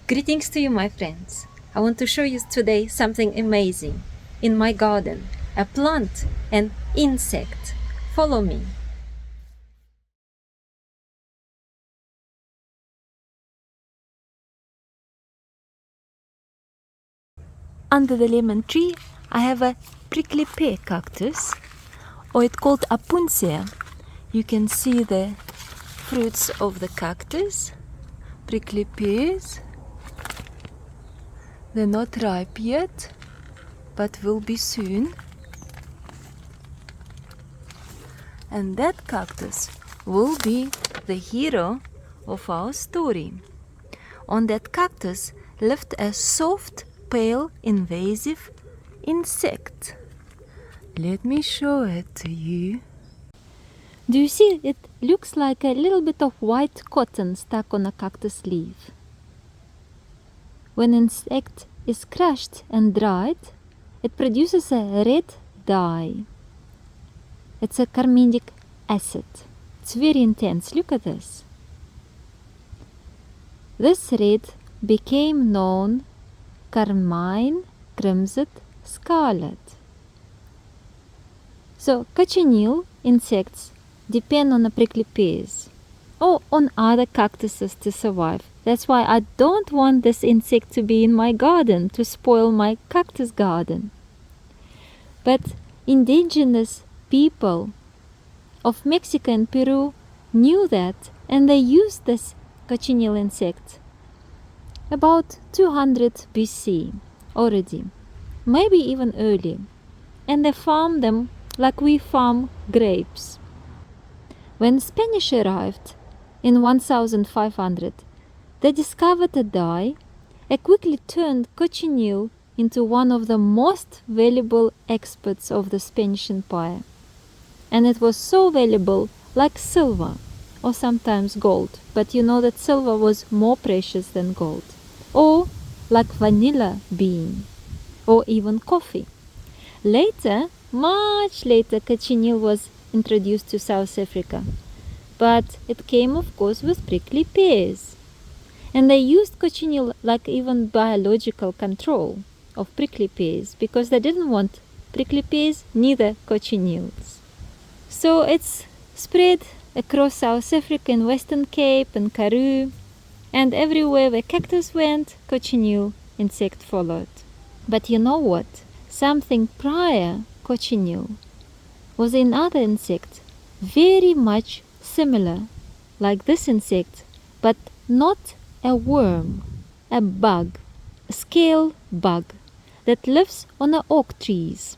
Greetings to you, my friends. I want to show you today something amazing. In my garden, a plant, an insect. Follow me. Under the lemon tree, I have a prickly pear cactus, or it's called apunsia. You can see the fruits of the cactus, prickly pears. They're not ripe yet, but will be soon. And that cactus will be the hero of our story. On that cactus lived a soft, pale, invasive insect. Let me show it to you. Do you see? It looks like a little bit of white cotton stuck on a cactus leaf. When an insect is crushed and dried, it produces a red dye. It's a carminic acid. It's very intense. Look at this. This red became known carmine, crimson, scarlet. So cochineal insects depend on the prickly pears or on other cactuses to survive. That's why I don't want this insect to be in my garden to spoil my cactus garden. But indigenous people of Mexico and Peru knew that, and they used this cochineal insect about 200 BC already, maybe even earlier, and they farmed them like we farm grapes. When Spanish arrived in 1500, they discovered a dye and quickly turned cochineal into one of the most valuable exports of the Spanish Empire. And it was so valuable, like silver or sometimes gold, but you know that silver was more precious than gold, or like vanilla bean or even coffee. Later, much later, cochineal was introduced to South Africa, but it came of course with prickly pears. And they used cochineal like even biological control of prickly pears because they didn't want prickly pears, neither cochineals. So it's spread across South Africa and Western Cape and Karoo, and everywhere where cactus went, cochineal insect followed. But you know what? Something prior cochineal was another insect, very much similar, like this insect, but not a worm, a bug, a scale bug that lives on the oak trees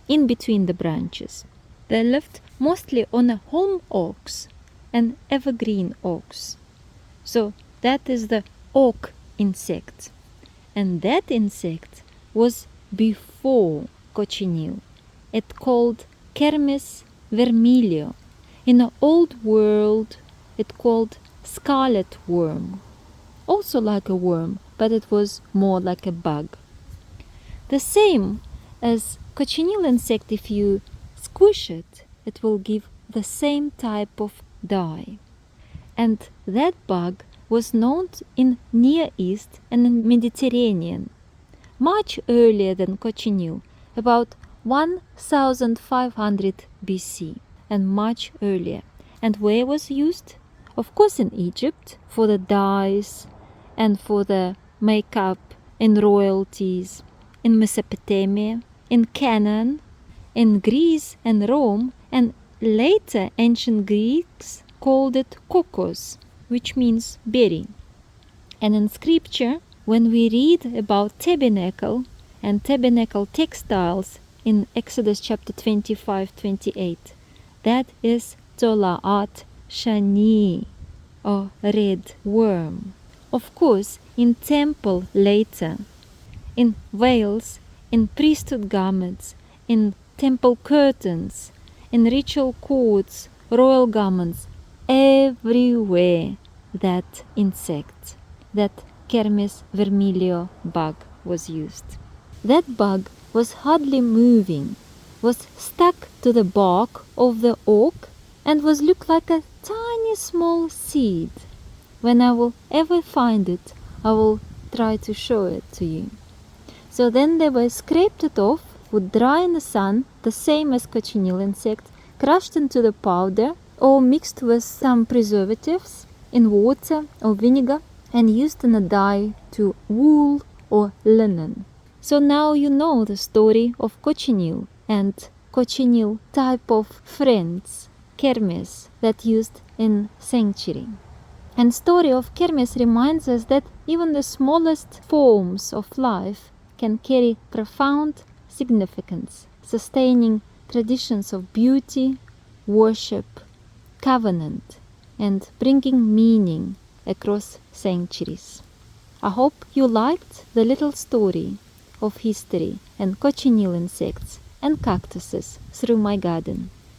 in between the branches. They lived mostly on the holm oaks and evergreen oaks. So that is the oak insect. And that insect was before cochineal. It called Kermes vermilio. In the old world, it called scarlet worm. Also like a worm, but it was more like a bug. The same as cochineal insect, if you squish it, it will give the same type of dye. And that bug was known in Near East and in Mediterranean much earlier than cochineal, about 1500 BC, and much earlier. And where was used? Of course in Egypt for the dyes and for the makeup in royalties, in Mesopotamia, in Canaan, in Greece and Rome, and later ancient Greeks called it kokos, which means berry. And in scripture, when we read about tabernacle and tabernacle textiles in Exodus chapter 25-28, that is tolaat shani, or red worm. Of course, in temple later, in veils, in priesthood garments, in temple curtains, in ritual courts, royal garments, everywhere that insect, that Kermes vermilio bug was used. That bug was hardly moving, was stuck to the bark of the oak, and was looked like a tiny small seed. When I will ever find it, I will try to show it to you. So then they were scraped it off, would dry in the sun, the same as cochineal insect, crushed into the powder or mixed with some preservatives in water or vinegar and used in a dye to wool or linen. So now you know the story of cochineal and cochineal type of friends, Kermes, that used in sanctuary. And story of Kermes reminds us that even the smallest forms of life can carry profound significance, sustaining traditions of beauty, worship, covenant, and bringing meaning across centuries. I hope you liked the little story of history and cochineal insects and cactuses through my garden.